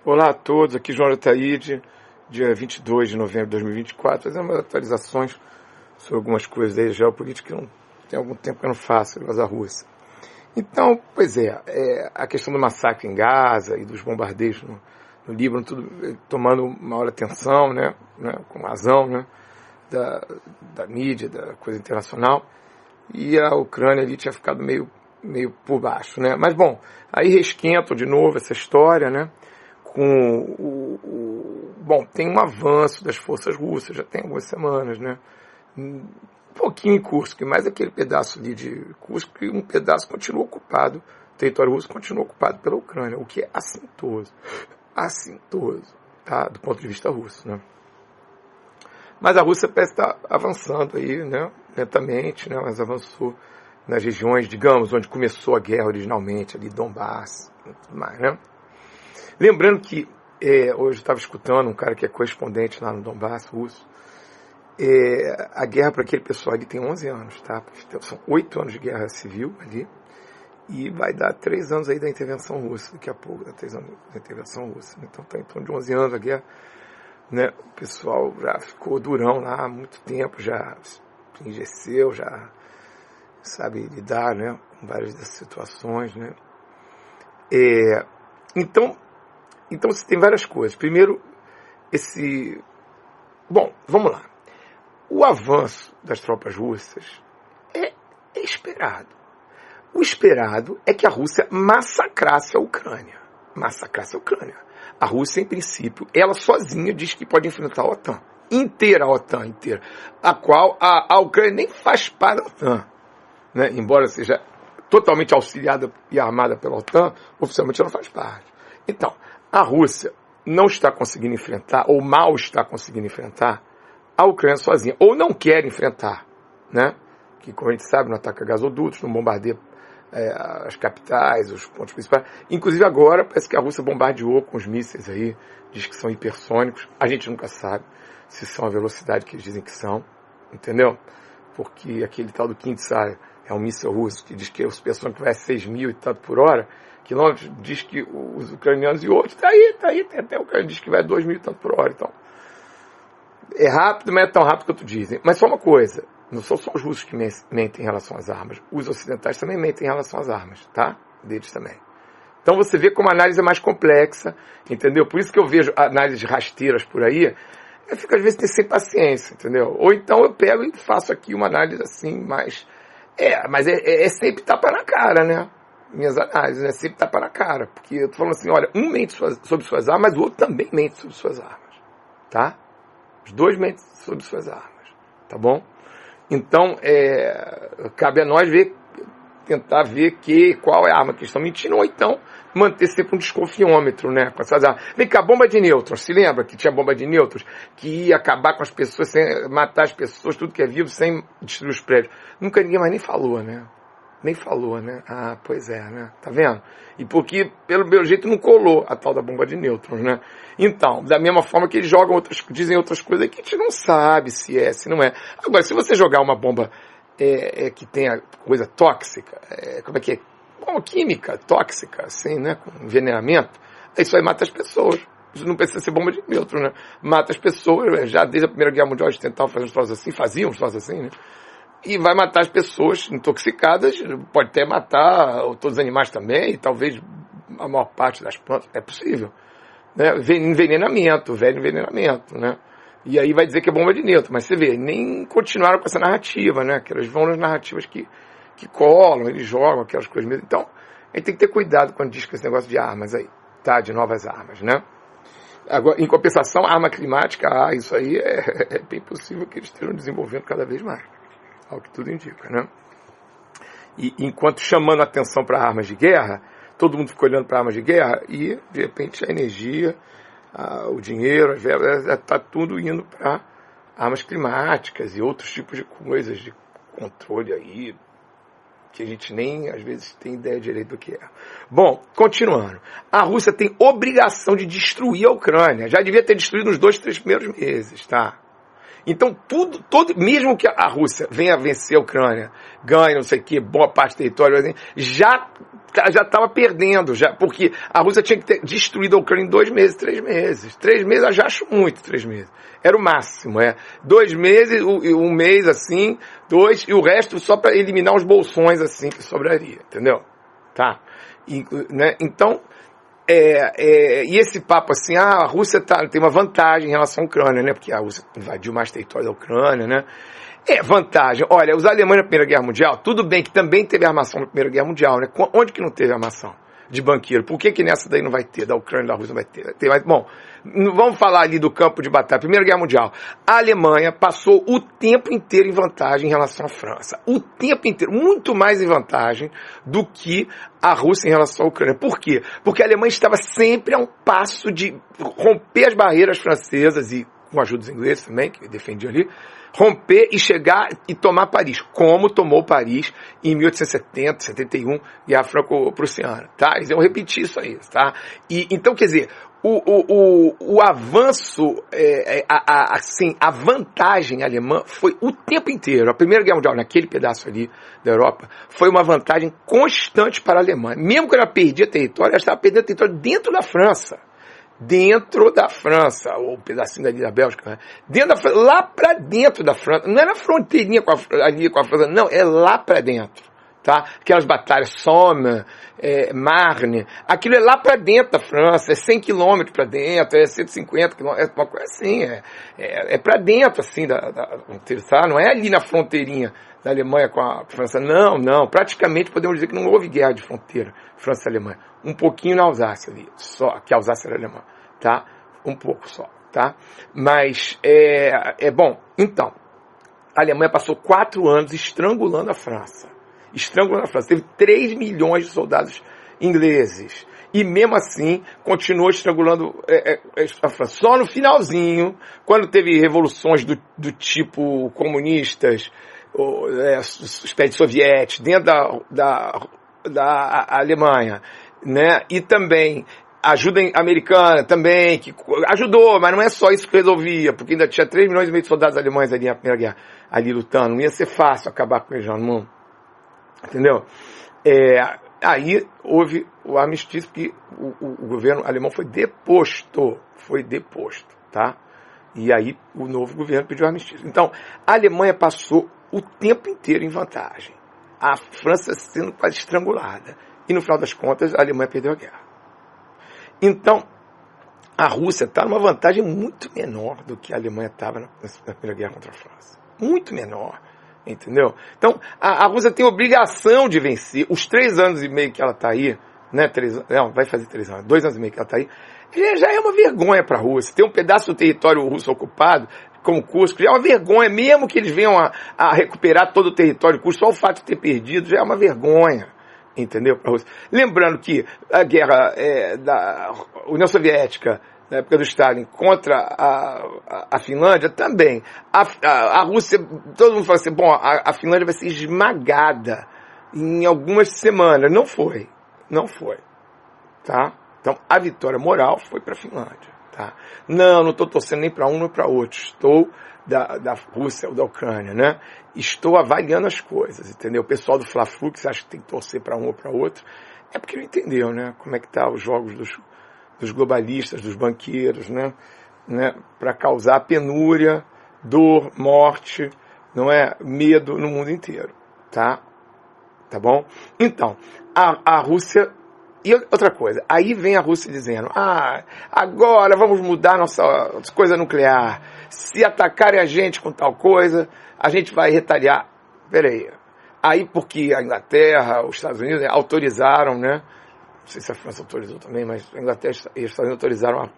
Olá a todos, aqui João Ataíde, dia 22 de novembro de 2024, fazendo umas atualizações sobre algumas coisas da geopolítica que não tem algum tempo que eu não faço, da Rússia. Então, a questão do massacre em Gaza e dos bombardeios no Líbano, tudo tomando maior atenção, com razão, da mídia, da coisa internacional, e a Ucrânia ali tinha ficado meio por baixo, Mas, bom, aí resquentam de novo essa história, Bom, tem um avanço das forças russas, já tem algumas semanas, Um pouquinho em Kursk, mas aquele pedaço ali de Kursk, um pedaço continua ocupado, o território russo continua ocupado pela Ucrânia, o que é assintoso, tá? Do ponto de vista russo, Mas a Rússia parece estar avançando aí, lentamente, mas avançou nas regiões, digamos, onde começou a guerra originalmente, ali Donbass e tudo mais, Lembrando que, hoje eu estava escutando um cara que é correspondente lá no Donbass, russo, a guerra para aquele pessoal ali tem 11 anos, tá? São 8 anos de guerra civil ali, e vai dar 3 anos aí da intervenção russa, daqui a pouco, dá 3 anos da intervenção russa. Então está em torno de 11 anos a guerra, O pessoal já ficou durão lá há muito tempo, já enrijeceu, já sabe lidar, com várias das situações, Então, você tem várias coisas. Primeiro, Bom, vamos lá. O avanço das tropas russas é esperado. O esperado é que a Rússia massacrasse a Ucrânia. A Rússia, em princípio, ela sozinha diz que pode enfrentar a OTAN. A OTAN inteira. A qual a Ucrânia nem faz parte da OTAN. Embora seja totalmente auxiliada e armada pela OTAN, oficialmente ela faz parte. Então, a Rússia não está conseguindo enfrentar, ou mal está conseguindo enfrentar, a Ucrânia sozinha, ou não quer enfrentar, Que, como a gente sabe, não ataca gasodutos, não bombardeia as capitais, os pontos principais. Inclusive agora, parece que a Rússia bombardeou com os mísseis aí, diz que são hipersônicos. A gente nunca sabe se são a velocidade que eles dizem que são, entendeu? Porque aquele tal do Kintsar é um míssil russo que diz que o supersônico vai a 6.000 e tanto por hora, quilômetros, diz que os ucranianos e outros, tá aí, tem até o cara diz que vai a 2.000 e tanto por hora, então. É rápido, mas é tão rápido quanto dizem. Mas só uma coisa, não são só os russos que mentem em relação às armas, os ocidentais também mentem em relação às armas, tá? Deles também. Então você vê como a análise é mais complexa, entendeu? Por isso que eu vejo análises rasteiras por aí, eu fico às vezes sem paciência, entendeu? Ou então eu pego e faço aqui uma análise assim, mas é sempre tapa na cara, Minhas análises, sempre tapa na cara. Porque eu tô falando assim, olha, um mente sobre suas armas, mas o outro também mente sobre suas armas, tá? Os dois mentem sobre suas armas, tá bom? Então, cabe a nós tentar ver qual é a arma que estão mentindo, ou então manter sempre um desconfiômetro, com essas armas. Vem cá, bomba de nêutrons, se lembra que tinha bomba de nêutrons? Que ia acabar com as pessoas, sem matar as pessoas, tudo que é vivo, sem destruir os prédios. Nunca ninguém mais nem falou, Nem falou, Ah, pois é, Tá vendo? E porque, pelo meu jeito, não colou a tal da bomba de nêutrons, Então, da mesma forma que eles dizem outras coisas que a gente não sabe se é, se não é. Agora, se você jogar uma bomba que tenha coisa tóxica, como é que é? Bomba química tóxica, assim, com envenenamento, isso aí mata as pessoas. Isso não precisa ser bomba de nêutrons, Mata as pessoas, já desde a Primeira Guerra Mundial eles tentavam fazer uns troços assim, faziam uns troços assim, E vai matar as pessoas intoxicadas, pode até matar todos os animais também, e talvez a maior parte das plantas, é possível. Envenenamento, velho envenenamento, E aí vai dizer que é bomba de nêutron, mas você vê, nem continuaram com essa narrativa, Que elas vão nas narrativas que colam, eles jogam aquelas coisas mesmo. Então, a gente tem que ter cuidado quando diz que esse negócio de armas aí, tá? De novas armas, Agora, em compensação, arma climática, isso aí é bem possível que eles estejam desenvolvendo cada vez mais. Ao que tudo indica, E enquanto chamando a atenção para armas de guerra, todo mundo fica olhando para armas de guerra e, de repente, a energia, o dinheiro, as verbas, está tudo indo para armas climáticas e outros tipos de coisas de controle aí, que a gente nem, às vezes, tem ideia direito do que é. Bom, continuando. A Rússia tem obrigação de destruir a Ucrânia. Já devia ter destruído nos 2, 3 primeiros meses, tá? Então, mesmo que a Rússia venha a vencer a Ucrânia, ganhe, não sei o que, boa parte do território, assim, já estava perdendo, porque a Rússia tinha que ter destruído a Ucrânia em 2 meses, 3 meses. 3 meses, eu já acho muito, 3 meses. Era o máximo, 2 meses, 1 mês, assim, 2, e o resto só para eliminar os bolsões, assim, que sobraria, entendeu? Tá? Né? Então, e esse papo assim, a Rússia tem uma vantagem em relação à Ucrânia, né? Porque a Rússia invadiu mais território da Ucrânia, né? Vantagem. Olha, os alemães na Primeira Guerra Mundial, tudo bem que também teve armação na Primeira Guerra Mundial, né? Onde que não teve armação de banqueiro? Por que nessa daí não vai ter? Da Ucrânia e da Rússia não vai ter? Mas, bom, vamos falar ali do campo de batalha. Primeira Guerra Mundial. A Alemanha passou o tempo inteiro em vantagem em relação à França. O tempo inteiro. Muito mais em vantagem do que a Rússia em relação à Ucrânia. Por quê? Porque a Alemanha estava sempre a um passo de romper as barreiras francesas e com a ajuda dos ingleses também, que defendiam ali, romper e chegar e tomar Paris, como tomou Paris em 1870, 71, Guerra Franco-Prussiana, tá? Eles iam repetir isso aí, tá? Então, quer dizer, o avanço, assim, a vantagem alemã foi o tempo inteiro. A Primeira Guerra Mundial, naquele pedaço ali da Europa, foi uma vantagem constante para a Alemanha. Mesmo que ela perdia território, ela estava perdendo território dentro da França. Dentro da França, ou um pedacinho ali da Bélgica, né? Dentro da França, lá para dentro da França, não era fronteirinha ali com a França, não, é lá para dentro, tá? Aquelas batalhas Somme, Marne, aquilo é lá para dentro da França, é 100 quilômetros para dentro, é 150 quilômetros, é uma coisa assim, é para dentro, assim, tá? Não é ali na fronteirinha da Alemanha com a França, não, praticamente podemos dizer que não houve guerra de fronteira França e Alemanha, um pouquinho na Alsácia ali, só, que a Alsácia era alemã, tá? Um pouco só, tá? Mas, bom, então, a Alemanha passou 4 anos estrangulando a França, teve 3 milhões de soldados ingleses, e mesmo assim, continuou estrangulando a França. Só no finalzinho, quando teve revoluções do tipo comunistas, os países soviéticos, dentro da Alemanha, né? E também ajuda americana também, que ajudou, mas não é só isso que resolvia, porque ainda tinha 3 milhões e meio de soldados alemães ali na Primeira Guerra, ali lutando. Não ia ser fácil acabar com eles no mundo. Entendeu? Aí houve o armistício, que o governo alemão foi deposto, tá? E aí o novo governo pediu armistício. Então, a Alemanha passou o tempo inteiro em vantagem. A França sendo quase estrangulada. E no final das contas, a Alemanha perdeu a guerra. Então, a Rússia está numa vantagem muito menor do que a Alemanha estava na Primeira Guerra contra a França. Muito menor. Entendeu? Então, a Rússia tem obrigação de vencer. Os 3 anos e meio que ela está aí, né? Vai fazer 3 anos, 2 anos e meio que ela está aí, já é uma vergonha para a Rússia. Tem um pedaço do território russo ocupado, como Kursk, já é uma vergonha. Mesmo que eles venham a recuperar todo o território Kursk, só o fato de ter perdido já é uma vergonha. Entendeu? Para a Rússia. Lembrando que a guerra da União Soviética, na época do Stalin, contra a Finlândia, também. A Rússia, todo mundo fala assim, bom, a Finlândia vai ser esmagada em algumas semanas. Não foi. Tá? Então, a vitória moral foi para a Finlândia. Tá? Não estou torcendo nem para um nem para outro. Estou da Rússia ou da Ucrânia, né? Estou avaliando as coisas, entendeu? O pessoal do Fla-Flu, que acha que tem que torcer para um ou para outro, é porque não entendeu, né? Como é que tá os jogos dos globalistas, dos banqueiros, né? Para causar penúria, dor, morte, não é? Medo no mundo inteiro, tá? Tá bom? Então, a Rússia... E outra coisa, aí vem a Rússia dizendo, agora vamos mudar nossa coisa nuclear. Se atacarem a gente com tal coisa, a gente vai retaliar. Peraí. Aí porque a Inglaterra, os Estados Unidos autorizaram, né? Não sei se a França autorizou também, mas a Inglaterra e os Estados Unidos autorizaram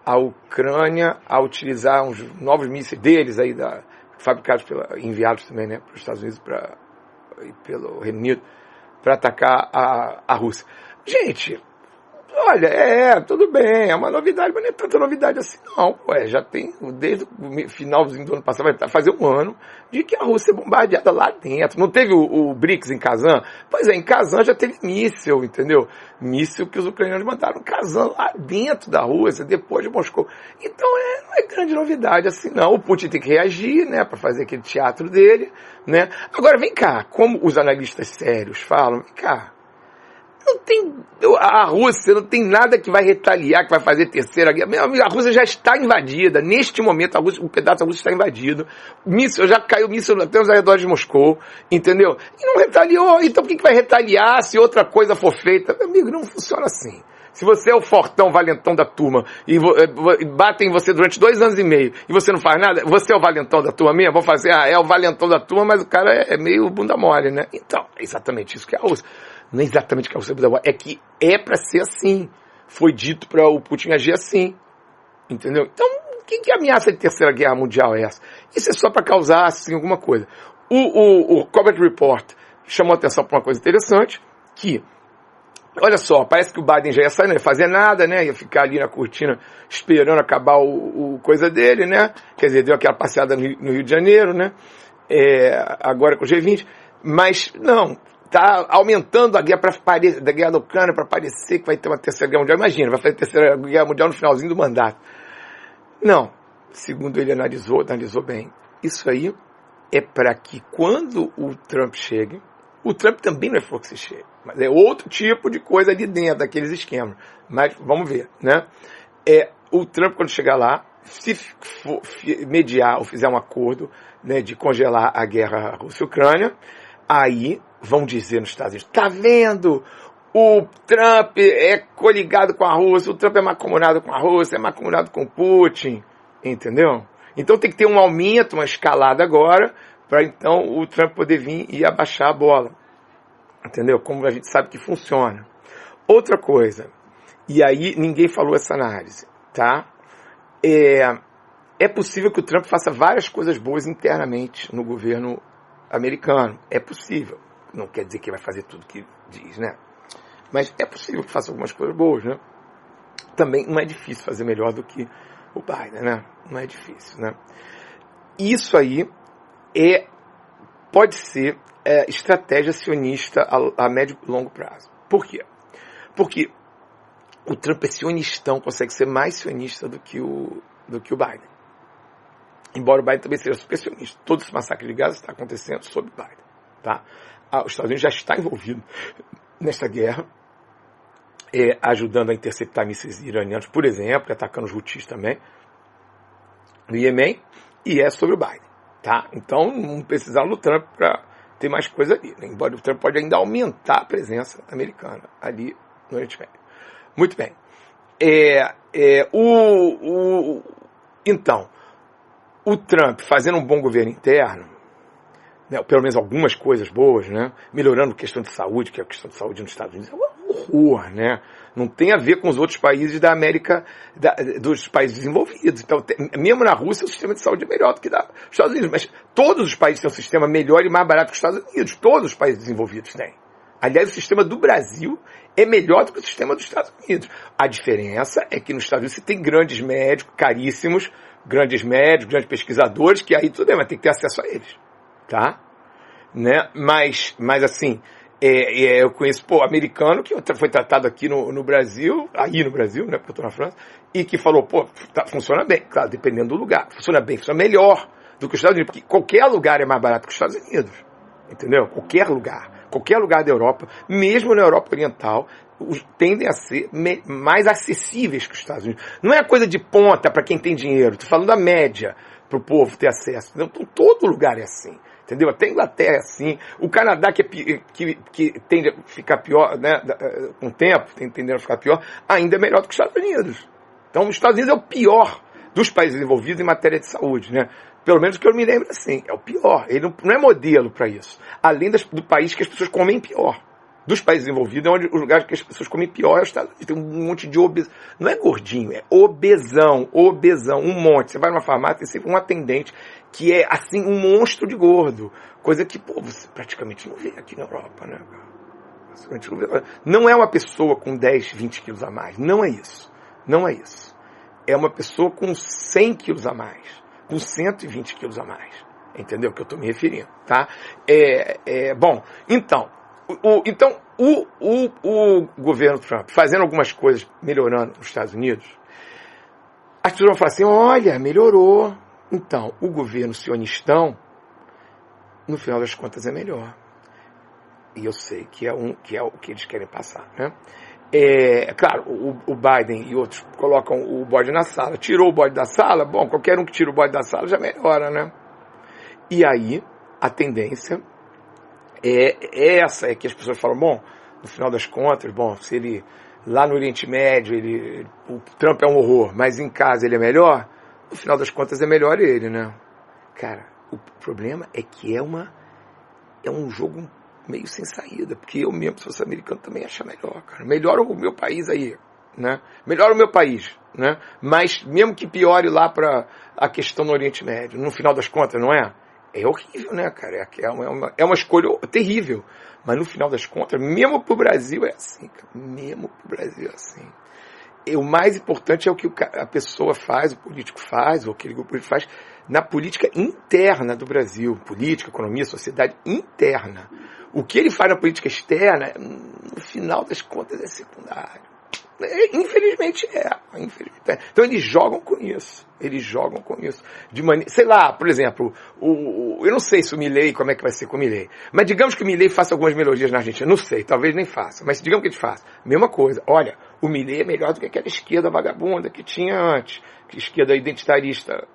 a Ucrânia a utilizar uns novos mísseis deles aí, fabricados enviados também, né, para os Estados Unidos e pelo Reino Unido, para atacar a Rússia. Gente, Olha, tudo bem, é uma novidade, mas não é tanta novidade assim não. Ué, já tem, desde o finalzinho do ano passado, vai fazer um ano, de que a Rússia é bombardeada lá dentro. Não teve o BRICS em Kazan? Pois é, em Kazan já teve míssil, entendeu? Míssil que os ucranianos mandaram em Kazan, lá dentro da Rússia, depois de Moscou. Então não é grande novidade assim não. O Putin tem que reagir, né, para fazer aquele teatro dele, né. Agora, vem cá, como os analistas sérios falam, vem cá, não tem, a Rússia não tem nada que vai retaliar, que vai fazer terceira guerra. A Rússia já está invadida. Neste momento, um pedaço da Rússia está invadido. Míssil, já caiu míssil até os arredores de Moscou, entendeu? E não retaliou. Então, por que vai retaliar se outra coisa for feita? Meu amigo, não funciona assim. Se você é o fortão, valentão da turma, e batem em você durante 2 anos e meio, e você não faz nada, você é o valentão da turma mesmo? Vão fazer, é o valentão da turma, mas o cara é meio bunda mole, né? Então, é exatamente isso que é a Rússia. Não é exatamente o que a Rússia é que é para ser assim. Foi dito para o Putin agir assim. Entendeu? Então, que ameaça de terceira guerra mundial é essa? Isso é só para causar, assim, alguma coisa. O Corbett Report chamou a atenção para uma coisa interessante, que, olha só, parece que o Biden já ia sair, não ia fazer nada, né? Ia ficar ali na cortina esperando acabar o coisa dele, né? Quer dizer, deu aquela passeada no Rio de Janeiro, né? Agora com o G20. Mas, não, está aumentando a guerra da guerra da Ucrânia para parecer que vai ter uma terceira guerra mundial. Imagina, vai fazer terceira guerra mundial no finalzinho do mandato. Não, segundo ele analisou bem. Isso aí é para que quando o Trump chegue, o Trump também não é flor que se chegue, mas é outro tipo de coisa ali dentro daqueles esquemas. Mas vamos ver, né? O Trump, quando chegar lá, se for mediar ou fizer um acordo, né, de congelar a guerra Rússia-Ucrânia, aí vão dizer nos Estados Unidos, tá vendo? O Trump é coligado com a Rússia, o Trump é mancomunado com a Rússia, é mancomunado com o Putin, entendeu? Então tem que ter um aumento, uma escalada agora, para então o Trump poder vir e abaixar a bola, entendeu? Como a gente sabe que funciona. Outra coisa, e aí ninguém falou essa análise, tá? É possível que o Trump faça várias coisas boas internamente no governo americano. É possível. Não quer dizer que vai fazer tudo que diz, né? Mas é possível que faça algumas coisas boas, né? Também não é difícil fazer melhor do que o Biden, né? Não é difícil, né? Isso aí pode ser estratégia sionista a médio e longo prazo. Por quê? Porque o Trump é sionistão, consegue ser mais sionista do que o Biden. Embora o Biden também seja super sionista. Todo esse massacre de Gaza está acontecendo sob Biden. Tá? Os Estados Unidos já está envolvido nessa guerra, ajudando a interceptar mísseis iranianos, por exemplo, atacando os Houthis também, no Iêmen, e é sobre o Biden. Tá? Então, não precisaram do Trump para ter mais coisa ali. Né? Embora o Trump pode ainda aumentar a presença americana ali no Oriente Médio. Muito bem. Então, o Trump fazendo um bom governo interno, né, pelo menos algumas coisas boas, né, melhorando a questão de saúde, que é a questão de saúde nos Estados Unidos, é um horror, né? Não tem a ver com os outros países da América, dos países desenvolvidos. Então, mesmo na Rússia, o sistema de saúde é melhor do que dos Estados Unidos. Mas todos os países têm um sistema melhor e mais barato que os Estados Unidos. Todos os países desenvolvidos têm. Aliás, o sistema do Brasil é melhor do que o sistema dos Estados Unidos. A diferença é que nos Estados Unidos você tem grandes médicos, caríssimos, grandes médicos, grandes pesquisadores, que aí tudo bem, mas tem que ter acesso a eles. Tá? Né? Mas assim, eu conheço, americano que foi tratado aqui no Brasil, aí no Brasil, né, porque eu estou na França, e que falou, funciona bem, claro, dependendo do lugar, funciona bem, funciona melhor do que os Estados Unidos, porque qualquer lugar é mais barato que os Estados Unidos, entendeu? Qualquer lugar da Europa, mesmo na Europa Oriental, tendem a ser mais acessíveis que os Estados Unidos. Não é coisa de ponta para quem tem dinheiro, estou falando da média, para o povo ter acesso. Então, todo lugar é assim. Entendeu? Até a Inglaterra é assim. O Canadá, que tende a ficar pior, né, com o tempo, tendendo a ficar pior, ainda é melhor do que os Estados Unidos. Então, os Estados Unidos é o pior dos países envolvidos em matéria de saúde, né? Pelo menos que eu me lembro assim. É o pior. Ele não é modelo para isso. Além do país que as pessoas comem pior. Dos países envolvidos, os lugares que as pessoas comem pior é os Estados Unidos. Tem um monte de obeso. Não é gordinho, é obesão, um monte. Você vai numa farmácia, tem sempre um atendente que é, assim, um monstro de gordo. Coisa que, você praticamente não vê aqui na Europa, né? Não é uma pessoa com 10, 20 quilos a mais. Não é isso. Não é isso. É uma pessoa com 100 quilos a mais. Com 120 quilos a mais. Entendeu o que eu estou me referindo, tá? Bom, então o governo Trump fazendo algumas coisas, melhorando nos Estados Unidos, as pessoas vão falar assim, olha, melhorou. Então, o governo sionistão, no final das contas, é melhor. E eu sei que é o que eles querem passar, né? Claro, o Biden e outros colocam o bode na sala. Tirou o bode da sala, bom, qualquer um que tira o bode da sala já melhora, né? E aí, a tendência é que as pessoas falam, bom, no final das contas, bom, se ele, lá no Oriente Médio, o Trump é um horror, mas em casa ele é melhor, no final das contas é melhor ele, né? Cara, o problema é que é um jogo meio sem saída, porque eu mesmo, se fosse americano, também acho melhor, cara. Melhora o meu país aí, né? Melhora o meu país, né? Mas mesmo que piore lá para a questão no Oriente Médio, no final das contas, não é? É horrível, né, cara? É uma escolha terrível. Mas no final das contas, mesmo pro Brasil é assim, cara. Mesmo pro Brasil é assim. O mais importante é o que a pessoa faz, o político faz, ou aquele grupo político faz, na política interna do Brasil. Política, economia, sociedade interna. O que ele faz na política externa, no final das contas, é secundário. Infelizmente é. Então eles jogam com isso. De maneira, sei lá, por exemplo, eu não sei se o Milei, como é que vai ser com o Milei. Mas digamos que o Milei faça algumas melodias na Argentina. Não sei, talvez nem faça. Mas digamos que ele faça. Mesma coisa. Olha, o Milei é melhor do que aquela esquerda vagabunda que tinha antes. Que esquerda identitarista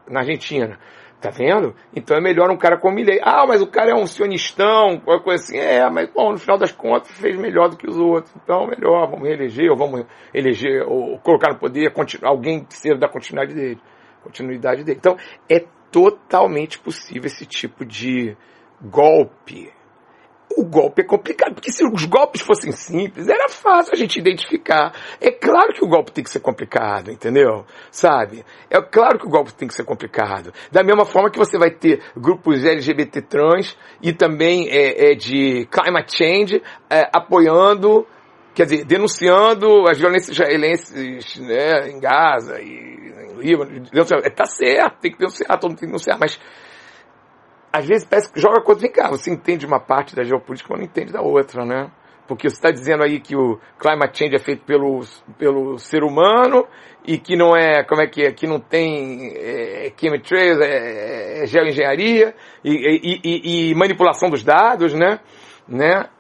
na Argentina. Tá vendo? Então é melhor um cara como o Milei. Ah, mas o cara é um sionistão, qualquer coisa assim. Mas bom, no final das contas fez melhor do que os outros. Então melhor, vamos reeleger, ou vamos eleger, ou colocar no poder alguém que seja da continuidade dele. Então é totalmente possível esse tipo de golpe. O golpe é complicado, porque se os golpes fossem simples, era fácil a gente identificar. É claro que o golpe tem que ser complicado, entendeu? Sabe? É claro que o golpe tem que ser complicado. Da mesma forma que você vai ter grupos LGBT trans e também de climate change apoiando, quer dizer, denunciando as violências israelenses, né, em Gaza e em Líbano. Tá certo, tem que denunciar, todo mundo tem que denunciar, mas às vezes parece que joga contra, vem cá, você entende uma parte da geopolítica, mas não entende da outra, né? Porque você está dizendo aí que o climate change é feito pelo ser humano e que não é, que não tem chemtrails, geoengenharia e manipulação dos dados, né?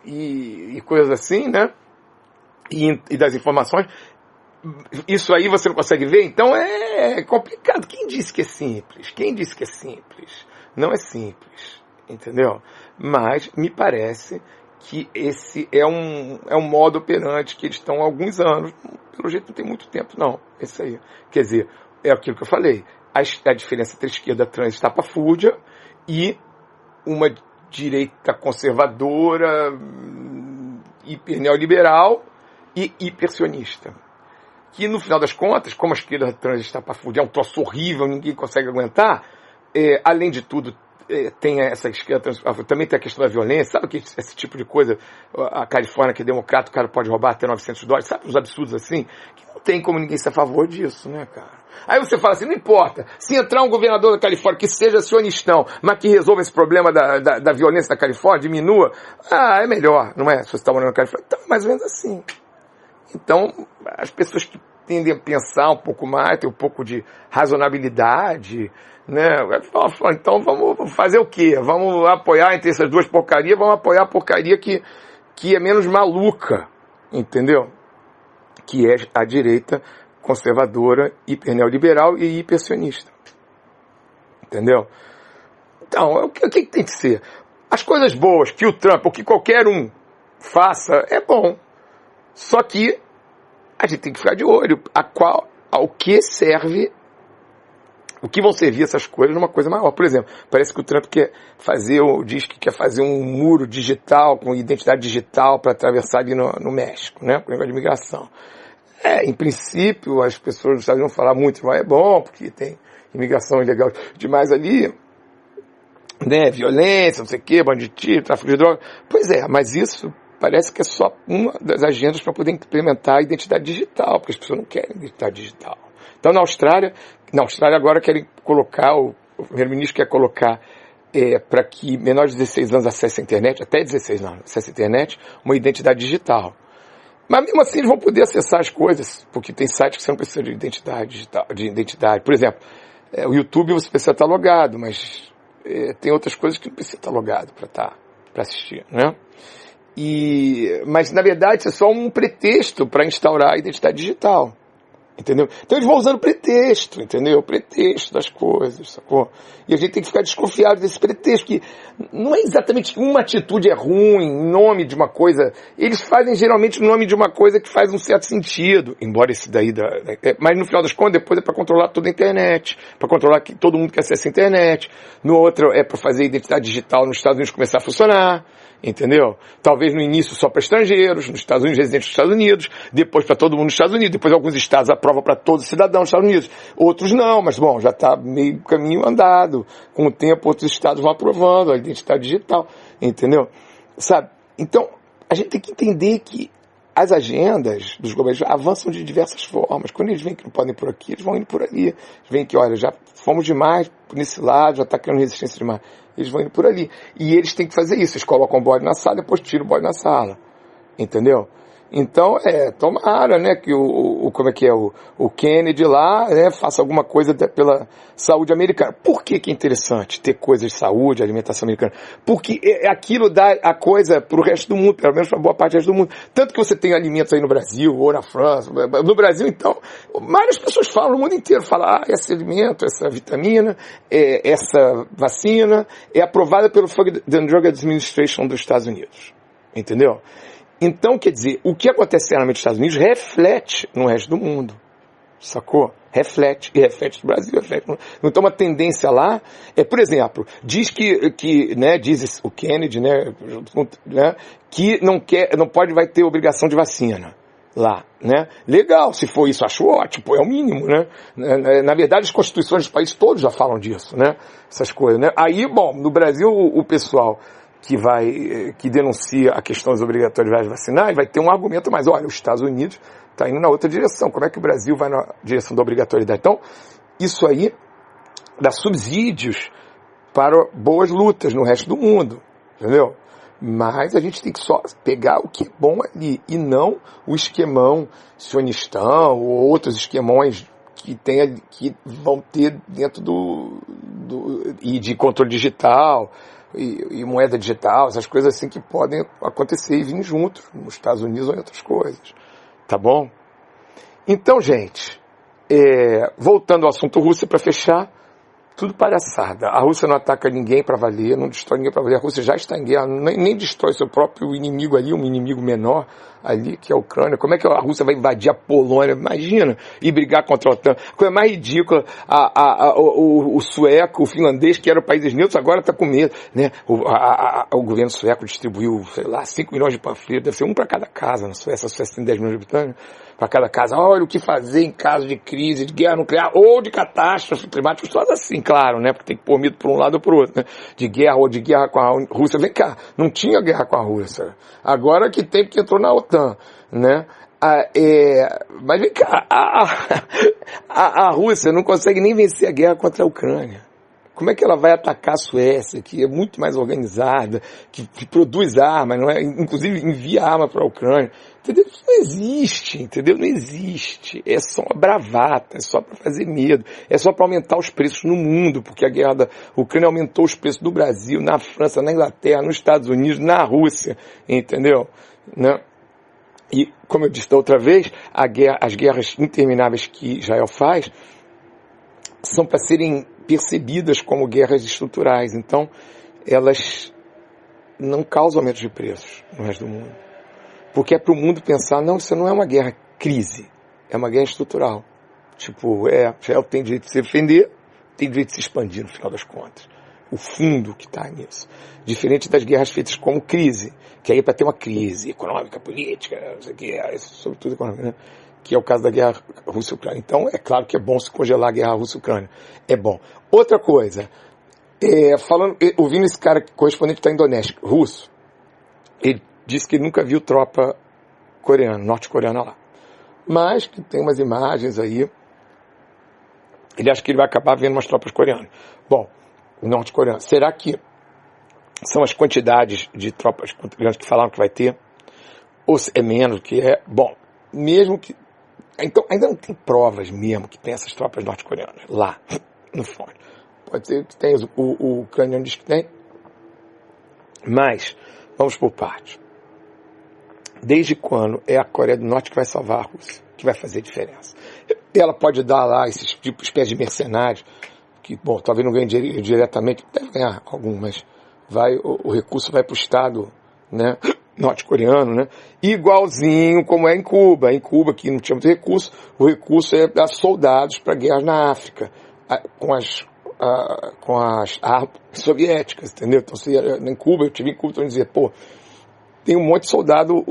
E coisas assim, né? E das informações. Isso aí você não consegue ver? Então é complicado. Quem disse que é simples? Não é simples, entendeu? Mas me parece que esse é um modo operante que eles estão há alguns anos, pelo jeito não tem muito tempo não, esse aí. Quer dizer, é aquilo que eu falei, a diferença entre a esquerda trans estapafúrdia e uma direita conservadora, hiper neoliberal e hipersionista. Que no final das contas, como a esquerda trans estapafúrdia é um troço horrível, ninguém consegue aguentar, além de tudo, tem essa esquerda, também tem a questão da violência, sabe que esse tipo de coisa, a Califórnia que é democrata, o cara pode roubar até $900, sabe uns absurdos assim, que não tem como ninguém ser a favor disso, né, cara? Aí você fala assim, não importa, se entrar um governador da Califórnia que seja sionistão, mas que resolva esse problema da violência da Califórnia, diminua, é melhor, não é? Se você está morando na Califórnia, então é mais ou menos assim. Então, as pessoas que tendem a pensar um pouco mais, ter um pouco de razonabilidade, né? Então vamos fazer o quê? Vamos apoiar entre essas duas porcarias, vamos apoiar a porcaria que é menos maluca, entendeu? Que é a direita conservadora, hiperneoliberal e hipersionista. Entendeu? Então, o que tem que ser? As coisas boas que o Trump, ou que qualquer um faça, é bom. Só que a gente tem que ficar de olho ao que serve, o que vão servir essas coisas numa coisa maior. Por exemplo, parece que o Trump diz que quer fazer um muro digital, com identidade digital para atravessar ali no México, né? Com o negócio de imigração. Em princípio, as pessoas dos Estados Unidos vão falar muito, mas é bom, porque tem imigração ilegal demais ali, né? Violência, não sei o quê, banditismo, tráfico de drogas. Pois é, mas isso parece que é só uma das agendas para poder implementar a identidade digital, porque as pessoas não querem identidade digital. Então, na Austrália agora querem colocar, o primeiro-ministro quer colocar para que menores de 16 anos acessem a internet, até 16 anos acessem a internet, uma identidade digital. Mas mesmo assim eles vão poder acessar as coisas, porque tem sites que você não precisa de identidade digital, de identidade. Por exemplo, o YouTube você precisa estar logado, mas tem outras coisas que não precisa estar logado para assistir, né? Mas na verdade isso é só um pretexto para instaurar a identidade digital. Entendeu? Então eles vão usando pretexto, entendeu? Pretexto das coisas, sacou? E a gente tem que ficar desconfiado desse pretexto, que não é exatamente que uma atitude é ruim, em nome de uma coisa. Eles fazem geralmente o nome de uma coisa que faz um certo sentido, embora esse daí... mas no final das contas, depois é para controlar toda a internet, para controlar que todo mundo que acessa a internet. No outro é para fazer a identidade digital nos Estados Unidos começar a funcionar. Entendeu? Talvez no início só para estrangeiros, nos Estados Unidos, residentes dos Estados Unidos, depois para todo mundo nos Estados Unidos, depois alguns estados aprovam para todos os cidadãos dos Estados Unidos, outros não, mas bom, já está meio caminho andado, com o tempo outros estados vão aprovando a identidade digital, entendeu? Sabe? Então, a gente tem que entender que as agendas dos governos avançam de diversas formas. Quando eles veem que não podem ir por aqui, eles vão indo por ali. Eles veem que, olha, já fomos demais nesse lado, já está criando resistência demais. Eles vão indo por ali. E eles têm que fazer isso. Eles colocam o bode na sala, depois tiram o bode na sala. Entendeu? Então, tomara, né, que o Kennedy lá, né, faça alguma coisa pela saúde americana. Por que é interessante ter coisas de saúde, alimentação americana? Porque aquilo dá a coisa para o resto do mundo, pelo menos para boa parte do resto do mundo. Tanto que você tem alimentos aí no Brasil, ou na França, no Brasil, então, várias pessoas falam, no mundo inteiro, falam, esse alimento, essa vitamina, essa vacina é aprovada pelo Food and Drug Administration dos Estados Unidos. Entendeu? Então, quer dizer, o que acontece realmente nos Estados Unidos reflete no resto do mundo. Sacou? Reflete. E reflete no Brasil, reflete no... Então, uma tendência lá por exemplo, diz diz o Kennedy, né, que vai ter obrigação de vacina lá, né? Legal, se for isso, acho ótimo, é o mínimo, né? Na verdade, as constituições dos países todos já falam disso, né? Essas coisas, né? Aí, bom, no Brasil, o pessoal que denuncia a questão das obrigatoriedades vacinais, vai ter um argumento mais, olha, os Estados Unidos está indo na outra direção, como é que o Brasil vai na direção da obrigatoriedade? Então, isso aí dá subsídios para boas lutas no resto do mundo, entendeu? Mas a gente tem que só pegar o que é bom ali, e não o esquemão sionistão ou outros esquemões que vão ter dentro e de controle digital, e moeda digital, essas coisas assim que podem acontecer e vir juntos, nos Estados Unidos ou em outras coisas. Tá bom? Então, gente, voltando ao assunto Rússia, para fechar, tudo palhaçada. A Rússia não ataca ninguém para valer, não destrói ninguém para valer. A Rússia já está em guerra, nem destrói seu próprio inimigo ali, um inimigo menor ali, que é a Ucrânia. Como é que a Rússia vai invadir a Polônia? Imagina, e brigar contra a OTAN. A coisa mais ridícula, o sueco, o finlandês, que eram países neutros, agora está com medo, né? O governo sueco distribuiu, 5 milhões de panfletos, deve ser um para cada casa na Suécia. A Suécia tem 10 milhões de habitantes, para cada casa. Olha o que fazer em caso de crise, de guerra nuclear ou de catástrofe climática, todas assim, claro, né? Porque tem que pôr medo por um lado ou por outro, né? De guerra ou de guerra com a Rússia. Vem cá, não tinha guerra com a Rússia. Agora que tem, porque entrou na OTAN, né? Mas vem cá, a Rússia não consegue nem vencer a guerra contra a Ucrânia. Como é que ela vai atacar a Suécia, que é muito mais organizada, que produz armas, não é? Inclusive envia arma para a Ucrânia? Entendeu? Isso não existe, entendeu? Não existe. É só uma bravata, é só para fazer medo, é só para aumentar os preços no mundo, porque a guerra da Ucrânia aumentou os preços no Brasil, na França, na Inglaterra, nos Estados Unidos, na Rússia, entendeu? Né? E, como eu disse da outra vez, as guerras intermináveis que Israel faz são para serem percebidas como guerras estruturais. Então, elas não causam aumento de preços no resto do mundo. Porque é para o mundo pensar, não, isso não é uma guerra crise, é uma guerra estrutural. Tipo, Israel tem direito de se defender, tem direito de se expandir no final das contas. O fundo que está nisso. Diferente das guerras feitas como crise, que aí é para ter uma crise econômica, política, não sei o que, sobretudo econômica, né? Que é o caso da guerra Rússia-Ucrânia. Então, é claro que é bom se congelar a guerra Rússia-Ucrânia. É bom. Outra coisa, ouvindo esse cara, correspondente da Indonésia, russo, ele disse que ele nunca viu tropa coreana, norte-coreana lá. Mas que tem umas imagens aí. Ele acha que ele vai acabar vendo umas tropas coreanas. Bom, norte-coreano. Será que são as quantidades de tropas coreanas que falaram que vai ter? Ou é menos do que é? Bom, mesmo que... Então, ainda não tem provas mesmo que tem essas tropas norte-coreanas lá, no fundo. Pode ser que tenha, o ucraniano diz que tem. Mas, vamos por partes. Desde quando é a Coreia do Norte que vai salvar a Rússia? Que vai fazer diferença? Ela pode dar lá esses tipos, espécies de mercenários, que, bom, talvez não ganhe diretamente, deve ganhar algum, mas o recurso vai para o Estado, né, norte-coreano, né? Igualzinho como é em Cuba. Em Cuba, que não tinha muito recurso, o recurso é dar soldados para guerras na África, com as armas soviéticas, entendeu? Então, em Cuba, eu estive em Cuba, então eu dizia, pô, tem um monte de soldado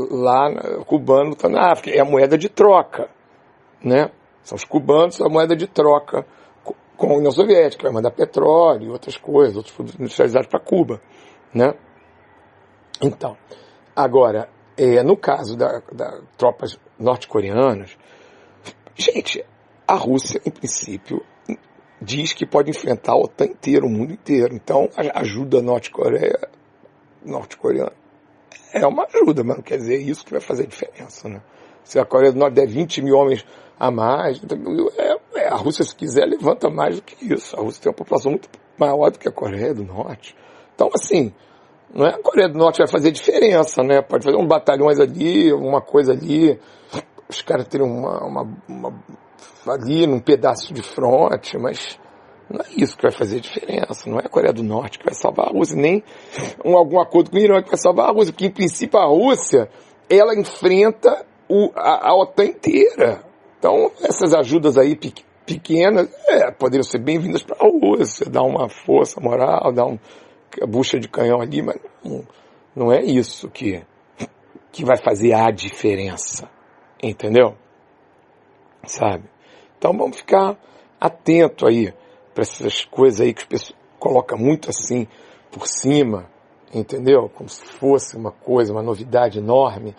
lá cubano que está na África. É a moeda de troca, né? São os cubanos, a moeda de troca com a União Soviética, vai mandar petróleo e outras coisas, outros produtos industrializados para Cuba, né? Então, agora, no caso das tropas norte-coreanas, gente, a Rússia, em princípio, diz que pode enfrentar a OTAN inteira, o mundo inteiro. Então, a ajuda norte-coreana é uma ajuda, mas não quer dizer isso que vai fazer diferença, né? Se a Coreia do Norte der 20 mil homens a mais, a Rússia, se quiser, levanta mais do que isso. A Rússia tem uma população muito maior do que a Coreia do Norte. Então, assim, não é a Coreia do Norte que vai fazer diferença, né? Pode fazer uns batalhões ali, uma coisa ali, os caras terem ali num pedaço de fronte, mas não é isso que vai fazer diferença. Não é a Coreia do Norte que vai salvar a Rússia, nem algum acordo com o Irã que vai salvar a Rússia, porque, em princípio, a Rússia, ela enfrenta a OTAN inteira. Então, essas ajudas aí pequenas poderiam ser bem-vindas para a Rússia, dar uma força moral, dar uma bucha de canhão ali, mas não é isso que vai fazer a diferença, entendeu? Sabe? Então, vamos ficar atento aí para essas coisas aí que as pessoas colocam muito assim por cima, entendeu? Como se fosse uma coisa, uma novidade enorme,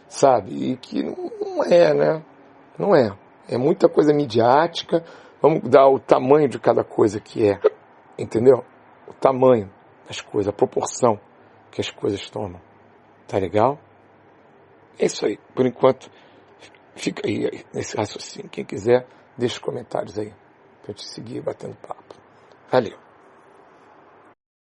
sabe? E que não é, né? Não é. É muita coisa midiática. Vamos dar o tamanho de cada coisa que é, entendeu? O tamanho das coisas, a proporção que as coisas tomam. Tá legal? É isso aí. Por enquanto, fica aí nesse raciocínio. Quem quiser, deixa os comentários aí pra gente seguir batendo papo. Valeu.